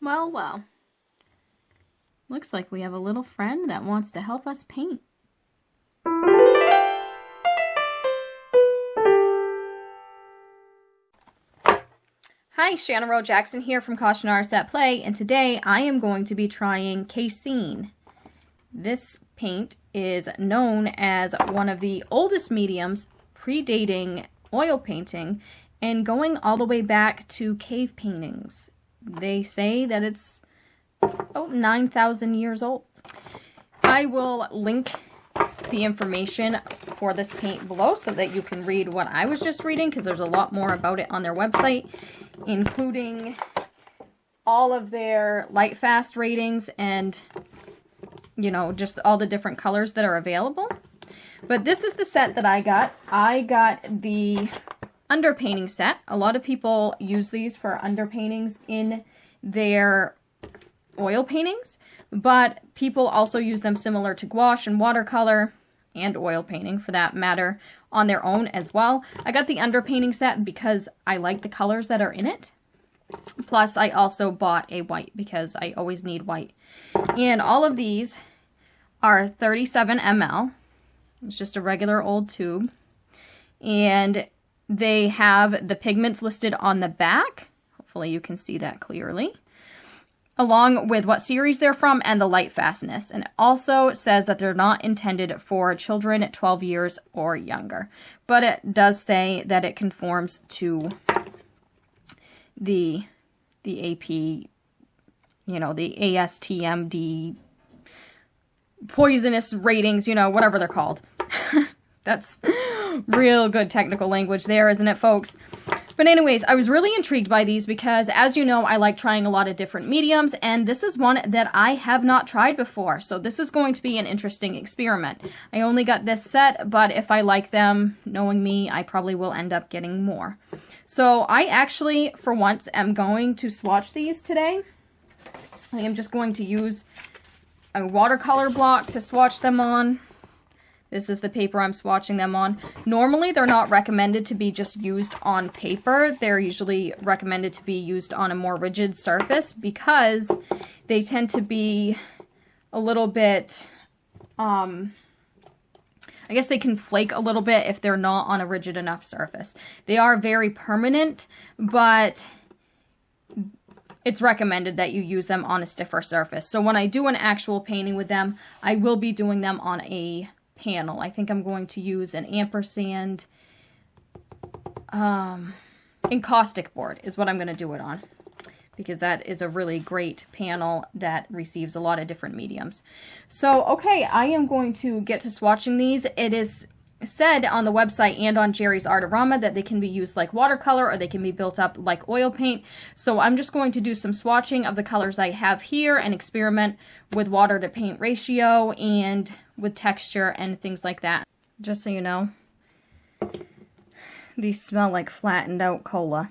Well, well. Looks like we have a little friend that wants to help us paint. Hi, Shannon Rowe Jackson here from Caution Artists at Play, and today I am going to be trying Casein. This paint is known as one of the oldest mediums, predating oil painting and going all the way back to cave paintings. They say that it's about 9,000 years old. I will link the information for this paint below so that you can read what I was just reading, because there's a lot more about it on their website, including all of their light fast ratings and, you know, just all the different colors that are available. But this is the set that I got. I got the underpainting set. A lot of people use these for underpaintings in their oil paintings, but people also use them similar to gouache and watercolor and oil painting for that matter on their own as well. I got the underpainting set because I like the colors that are in it. Plus I also bought a white because I always need white. And all of these are 37 ml. It's just a regular old tube. And they have the pigments listed on the back. Hopefully you can see that clearly, along with what series they're from and the light fastness. And it also says that they're not intended for children at 12 years or younger. But it does say that it conforms to the AP, you know, the ASTMD poisonous ratings, you know, whatever they're called. That's real good technical language there, isn't it, folks? But anyways, I was really intrigued by these because, as you know, I like trying a lot of different mediums, and this is one that I have not tried before. So this is going to be an interesting experiment. I only got this set, but if I like them, knowing me, I probably will end up getting more. So I actually, for once, am going to swatch these today. I am just going to use a watercolor block to swatch them on. This is the paper I'm swatching them on. Normally, they're not recommended to be just used on paper. They're usually recommended to be used on a more rigid surface because they tend to be a little bit, I guess they can flake a little bit if they're not on a rigid enough surface. They are very permanent, but it's recommended that you use them on a stiffer surface. So when I do an actual painting with them, I will be doing them on a panel. I think I'm going to use an ampersand encaustic board is what I'm going to do it on, because that is a really great panel that receives a lot of different mediums. So, okay, I am going to get to swatching these. It is said on the website and on Jerry's Artorama that they can be used like watercolor or they can be built up like oil paint. So I'm just going to do some swatching of the colors I have here and experiment with water to paint ratio and with texture and things like that. Just so you know, these smell like flattened out cola.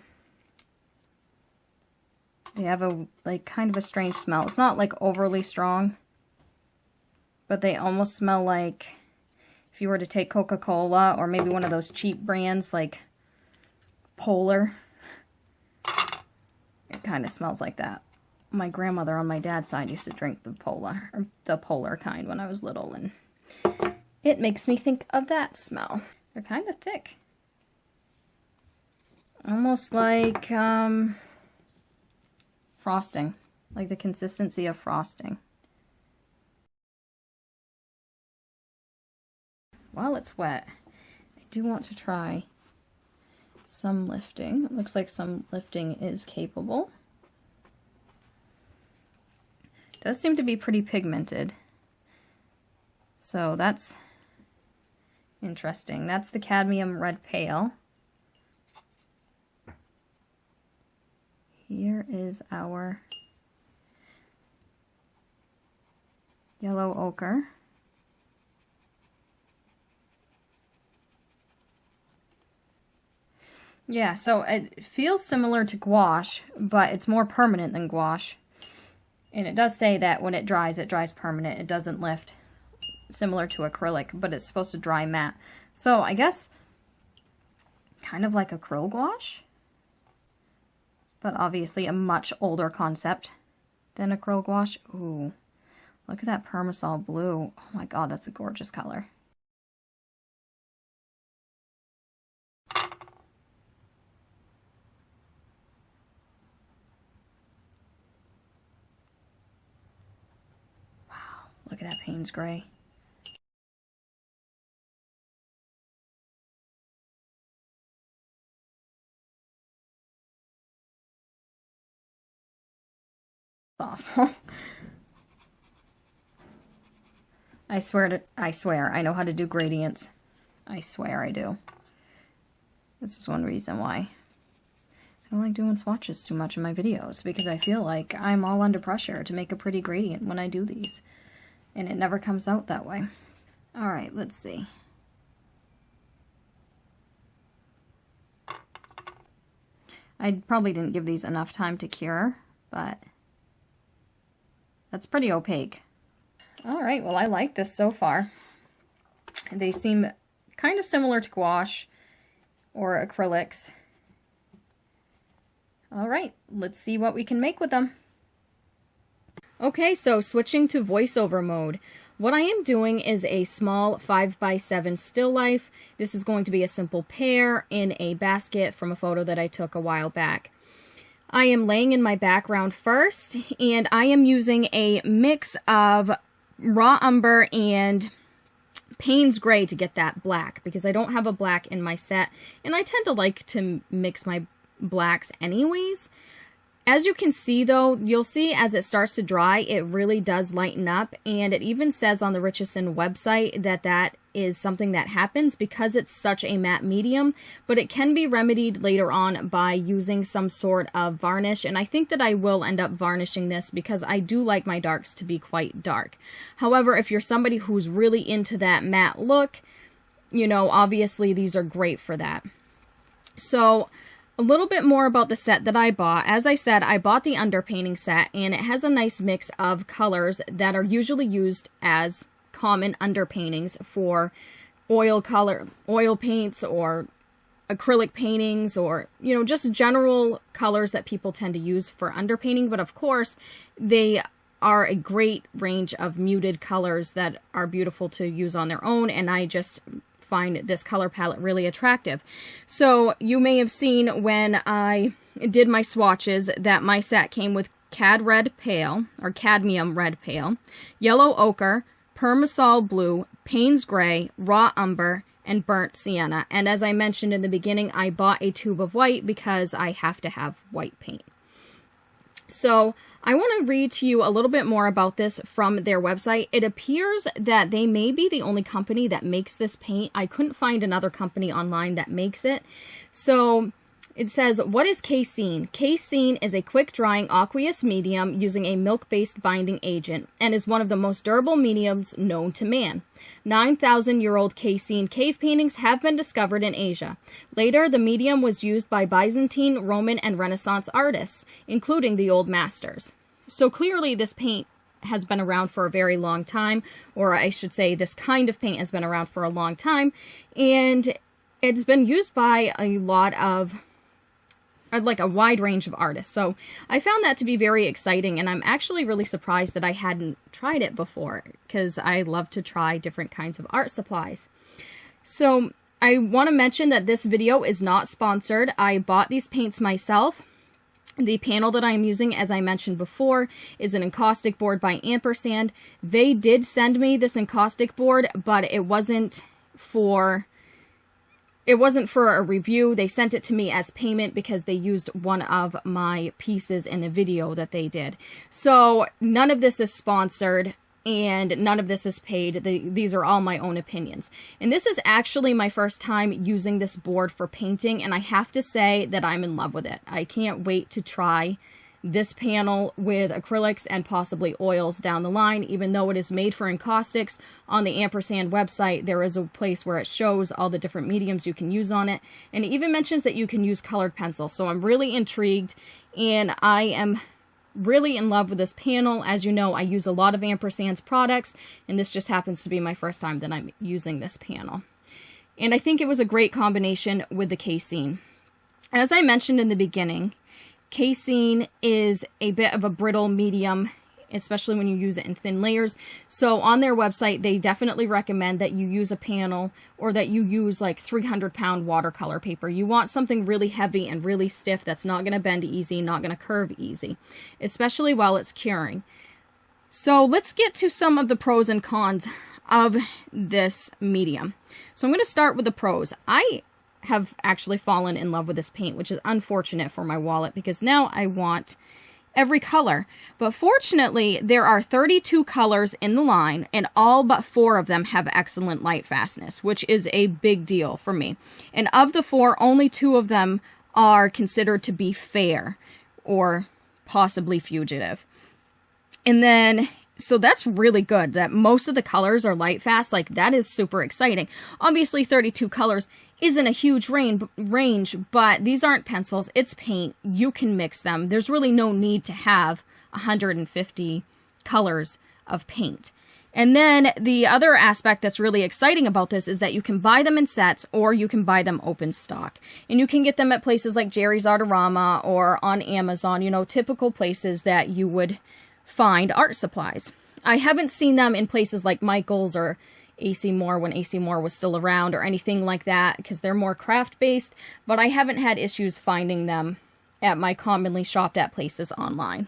They have a kind of a strange smell. It's not like overly strong, but they almost smell like if you were to take Coca-Cola or maybe one of those cheap brands like Polar. It kind of smells like that. My grandmother on my dad's side used to drink the Polar kind when I was little, and it makes me think of that smell. They're kind of thick. Almost like frosting, like the consistency of frosting. While it's wet, I do want to try some lifting. It looks like some lifting is capable. It does seem to be pretty pigmented. So that's interesting. That's the cadmium red pale. Here is our yellow ochre. Yeah, so it feels similar to gouache, but it's more permanent than gouache. And it does say that when it dries permanent. It doesn't lift, similar to acrylic, but it's supposed to dry matte. So I guess kind of like acrylic gouache, but obviously a much older concept than acrylic wash. Ooh, look at that Permasol blue. Oh my god, that's a gorgeous color. Wow, look at that Payne's Gray. Off. I swear, I know how to do gradients. I swear I do. This is one reason why I don't like doing swatches too much in my videos, because I feel like I'm all under pressure to make a pretty gradient when I do these. And it never comes out that way. Alright, let's see. I probably didn't give these enough time to cure, but that's pretty opaque. Alright, well I like this so far. They seem kind of similar to gouache or acrylics. Alright, let's see what we can make with them. Okay, so switching to voiceover mode. What I am doing is a small 5x7 still life. This is going to be a simple pear in a basket from a photo that I took a while back. I am laying in my background first, and I am using a mix of raw umber and Payne's Gray to get that black, because I don't have a black in my set, and I tend to like to mix my blacks anyways. As you can see though, you'll see as it starts to dry, it really does lighten up, and it even says on the Richardson website that that is something that happens because it's such a matte medium, but it can be remedied later on by using some sort of varnish, and I think that I will end up varnishing this because I do like my darks to be quite dark. However, if you're somebody who's really into that matte look, you know, obviously these are great for that. So, a little bit more about the set that I bought. As I said, I bought the underpainting set, and it has a nice mix of colors that are usually used as common underpaintings for oil paints or acrylic paintings, or, you know, just general colors that people tend to use for underpainting. But of course, they are a great range of muted colors that are beautiful to use on their own, and I just find this color palette really attractive. So you may have seen when I did my swatches that my set came with Cad Red Pale, or Cadmium Red Pale, Yellow Ochre, Permasol Blue, Payne's Gray, Raw Umber, and Burnt Sienna. And as I mentioned in the beginning, I bought a tube of white because I have to have white paint. So I want to read to you a little bit more about this from their website. It appears that they may be the only company that makes this paint. I couldn't find another company online that makes it. So it says, what is Casein? Casein is a quick-drying aqueous medium using a milk-based binding agent and is one of the most durable mediums known to man. 9,000-year-old Casein cave paintings have been discovered in Asia. Later, the medium was used by Byzantine, Roman, and Renaissance artists, including the Old Masters. So clearly this paint has been around for a very long time, or I should say this kind of paint has been around for a long time, and it's been used by a lot of like a wide range of artists. So I found that to be very exciting, and I'm actually really surprised that I hadn't tried it before, because I love to try different kinds of art supplies. So I want to mention that this video is not sponsored. I bought these paints myself. The panel that I'm using, as I mentioned before, is an encaustic board by Ampersand. They did send me this encaustic board, but it wasn't for a review. They sent it to me as payment because they used one of my pieces in a video that they did. So none of this is sponsored and none of this is paid. These are all my own opinions. And this is actually my first time using this board for painting, and I have to say that I'm in love with it. I can't wait to try this panel with acrylics and possibly oils down the line. Even though it is made for encaustics, on the Ampersand website there is a place where it shows all the different mediums you can use on it, and it even mentions that you can use colored pencil. So I'm really intrigued, and I am really in love with this panel. As you know, I use a lot of Ampersand's products, and this just happens to be my first time that I'm using this panel. And I think it was a great combination with the Casein. As I mentioned in the beginning, Casein is a bit of a brittle medium, especially when you use it in thin layers. So on their website, they definitely recommend that you use a panel or that you use like 300-pound watercolor paper. You want something really heavy and really stiff that's not going to bend easy, not going to curve easy, especially while it's curing. So let's get to some of the pros and cons of this medium. So I'm going to start with the pros. I have actually fallen in love with this paint, which is unfortunate for my wallet because now I want every color. But fortunately, there are 32 colors in the line, and all but 4 of them have excellent light fastness, which is a big deal for me. And of the 4, only 2 of them are considered to be fair or possibly fugitive. And then, so that's really good that most of the colors are light fast. Like, that is super exciting. Obviously, 32 colors isn't a huge range, but these aren't pencils. It's paint. You can mix them. There's really no need to have 150 colors of paint. And then the other aspect that's really exciting about this is that you can buy them in sets or you can buy them open stock. And you can get them at places like Jerry's Artorama or on Amazon, you know, typical places that you would find art supplies. I haven't seen them in places like Michael's or AC Moore when AC Moore was still around or anything like that because they're more craft-based, but I haven't had issues finding them at my commonly shopped at places online.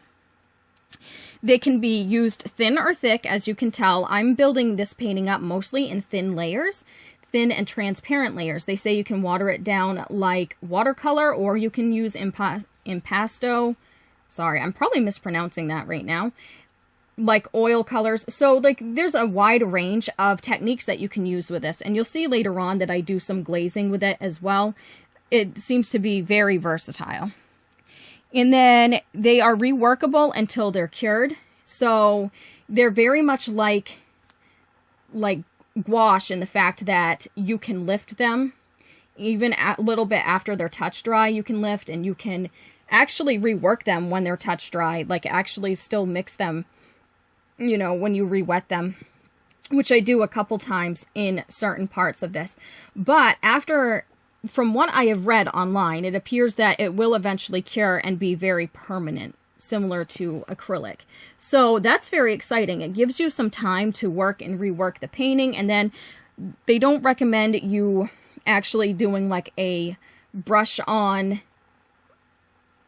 They can be used thin or thick, as you can tell. I'm building this painting up mostly in thin layers, thin and transparent layers. They say you can water it down like watercolor or you can use impasto. Sorry, I'm probably mispronouncing that right now. Like oil colors. So like there's a wide range of techniques that you can use with this. And you'll see later on that I do some glazing with it as well. It seems to be very versatile. And then they are reworkable until they're cured. So they're very much like gouache in the fact that you can lift them. Even a little bit after they're touch dry, you can lift and you can actually rework them when they're touch dry. Like actually still mix them, you know, when you re-wet them, which I do a couple times in certain parts of this. But from what I have read online, it appears that it will eventually cure and be very permanent, similar to acrylic. So that's very exciting. It gives you some time to work and rework the painting, and then they don't recommend you actually doing like a brush on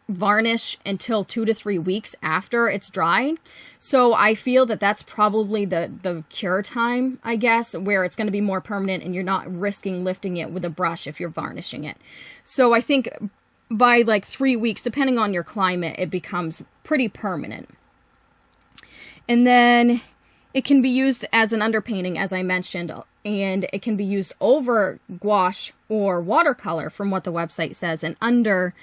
varnish until 2 to 3 weeks after it's dried. So I feel that that's probably the cure time, I guess, where it's going to be more permanent and you're not risking lifting it with a brush if you're varnishing it. So I think by like 3 weeks, depending on your climate, it becomes pretty permanent. And then it can be used as an underpainting, as I mentioned, and it can be used over gouache or watercolor from what the website says, and under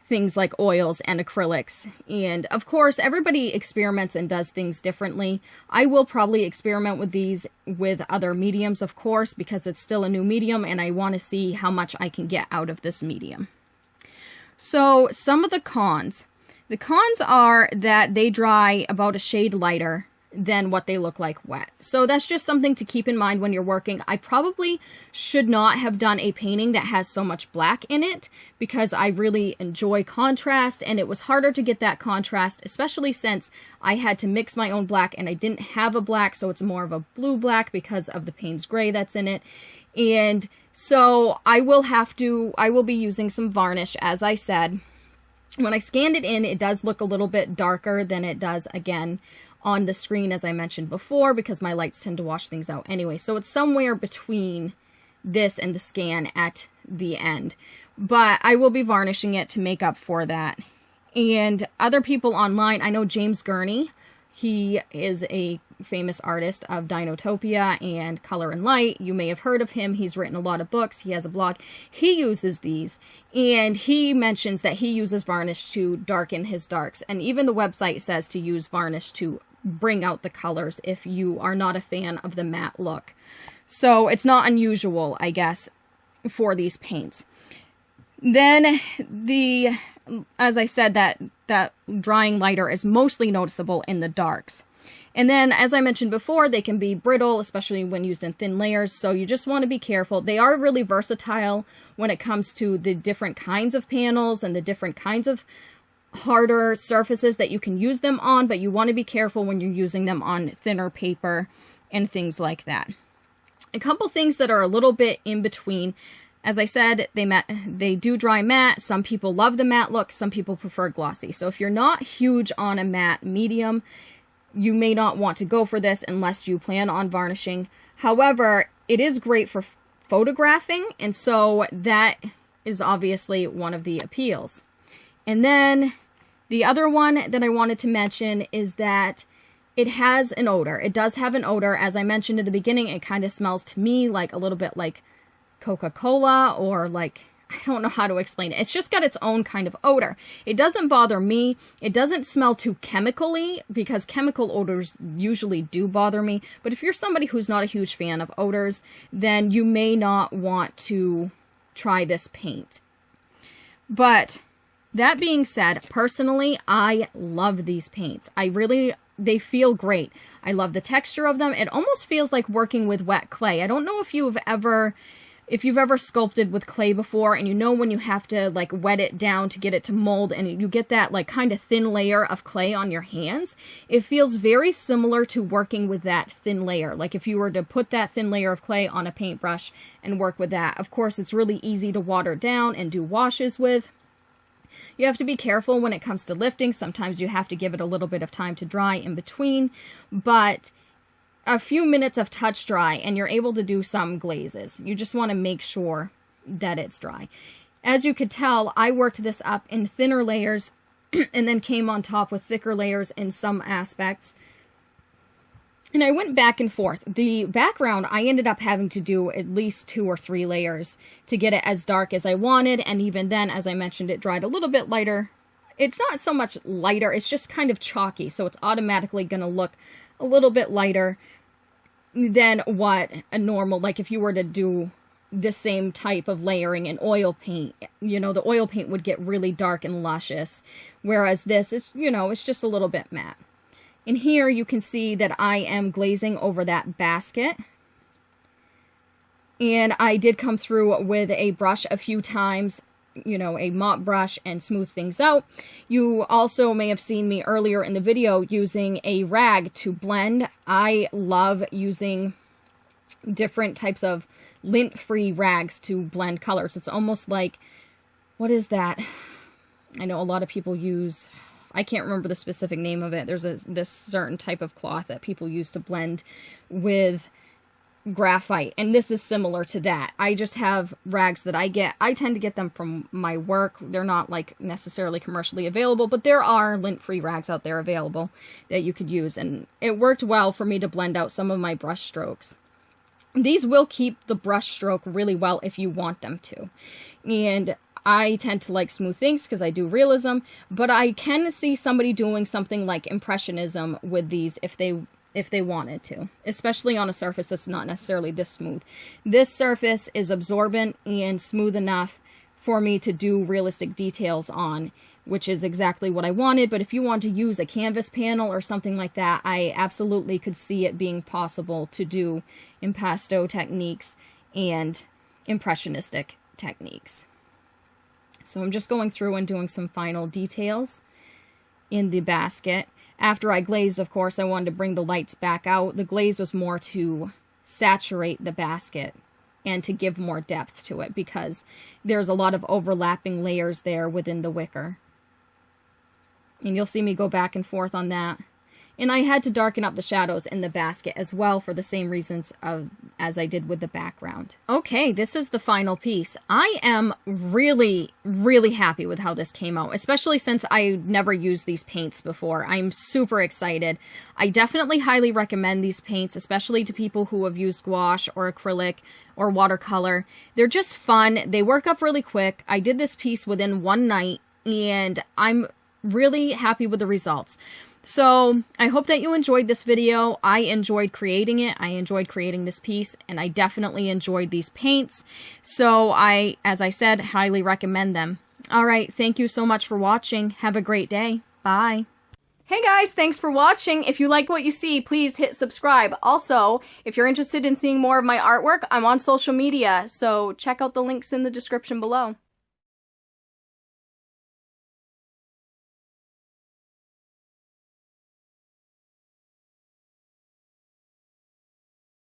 things like oils and acrylics. And of course, everybody experiments and does things differently. I will probably experiment with these with other mediums, of course, because it's still a new medium and I want to see how much I can get out of this medium. So some of the cons. The cons are that they dry about a shade lighter than what they look like wet. So that's just something to keep in mind when you're working. I probably should not have done a painting that has so much black in it because I really enjoy contrast, and it was harder to get that contrast, especially since I had to mix my own black and I didn't have a black, so it's more of a blue black because of the Payne's gray that's in it. And so I will be using some varnish, as I said. When I scanned it in, it does look a little bit darker than it does, again, on the screen, as I mentioned before, because my lights tend to wash things out anyway. So it's somewhere between this and the scan at the end. But I will be varnishing it to make up for that. And other people online, I know James Gurney, he is a famous artist of Dinotopia and Color and Light. You may have heard of him. He's written a lot of books. He has a blog. He uses these, and he mentions that he uses varnish to darken his darks. And even the website says to use varnish to bring out the colors if you are not a fan of the matte look. So it's not unusual, I guess, for these paints. Then as I said, that drying lighter is mostly noticeable in the darks. And then, as I mentioned before, they can be brittle, especially when used in thin layers, so you just want to be careful. They are really versatile when it comes to the different kinds of panels and the different kinds of harder surfaces that you can use them on, but you want to be careful when you're using them on thinner paper and things like that. A couple things that are a little bit in between. As I said, they do dry matte. Some people love the matte look. Some people prefer glossy. So if you're not huge on a matte medium, you may not want to go for this unless you plan on varnishing. However, it is great for photographing, and so that is obviously one of the appeals. And then the other one that I wanted to mention is that it has an odor. It does have an odor. As I mentioned at the beginning, it kind of smells to me like a little bit like Coca-Cola, or like, I don't know how to explain it. It's just got its own kind of odor. It doesn't bother me. It doesn't smell too chemically, because chemical odors usually do bother me. But if you're somebody who's not a huge fan of odors, then you may not want to try this paint. But that being said, personally, I love these paints. They feel great. I love the texture of them. It almost feels like working with wet clay. I don't know if you've ever sculpted with clay before, and you know when you have to like wet it down to get it to mold, and you get that like kind of thin layer of clay on your hands. It feels very similar to working with that thin layer. Like if you were to put that thin layer of clay on a paintbrush and work with that. Of course, it's really easy to water down and do washes with. You have to be careful when it comes to lifting. Sometimes you have to give it a little bit of time to dry in between, but a few minutes of touch dry and you're able to do some glazes. You just want to make sure that it's dry. As you could tell, I worked this up in thinner layers and then came on top with thicker layers in some aspects. And I went back and forth. The background, I ended up having to do at least 2 or 3 layers to get it as dark as I wanted. And even then, as I mentioned, it dried a little bit lighter. It's not so much lighter, it's just kind of chalky. So it's automatically going to look a little bit lighter than what a normal, like if you were to do the same type of layering in oil paint, you know, the oil paint would get really dark and luscious. Whereas this is, you know, it's just a little bit matte. And here you can see that I am glazing over that basket. And I did come through with a brush a few times, you know, a mop brush, and smooth things out. You also may have seen me earlier in the video using a rag to blend. I love using different types of lint-free rags to blend colors. It's almost like, what is that? I know a lot of people use, I can't remember the specific name of it. There's this certain type of cloth that people use to blend with graphite, and this is similar to that. I just have rags that I tend to get them from my work. They're not like necessarily commercially available, but there are lint-free rags out there available that you could use, and it worked well for me to blend out some of my brush strokes. These will keep the brush stroke really well if you want them to, and I tend to like smooth things because I do realism, but I can see somebody doing something like impressionism with these if they wanted to, especially on a surface that's not necessarily this smooth. This surface is absorbent and smooth enough for me to do realistic details on, which is exactly what I wanted. But if you want to use a canvas panel or something like that, I absolutely could see it being possible to do impasto techniques and impressionistic techniques. So I'm just going through and doing some final details in the basket. After I glazed, of course, I wanted to bring the lights back out. The glaze was more to saturate the basket and to give more depth to it because there's a lot of overlapping layers there within the wicker. And you'll see me go back and forth on that. And I had to darken up the shadows in the basket as well for the same reasons as I did with the background. Okay, this is the final piece. I am really, really happy with how this came out, especially since I never used these paints before. I'm super excited. I definitely highly recommend these paints, especially to people who have used gouache or acrylic or watercolor. They're just fun. They work up really quick. I did this piece within one night, and I'm really happy with the results. So I hope that you enjoyed this video. I enjoyed creating it. I enjoyed creating this piece, and I definitely enjoyed these paints. So as I said, highly recommend them. All right. Thank you so much for watching. Have a great day. Bye. Hey guys, thanks for watching. If you like what you see, please hit subscribe. Also, if you're interested in seeing more of my artwork, I'm on social media, so check out the links in the description below.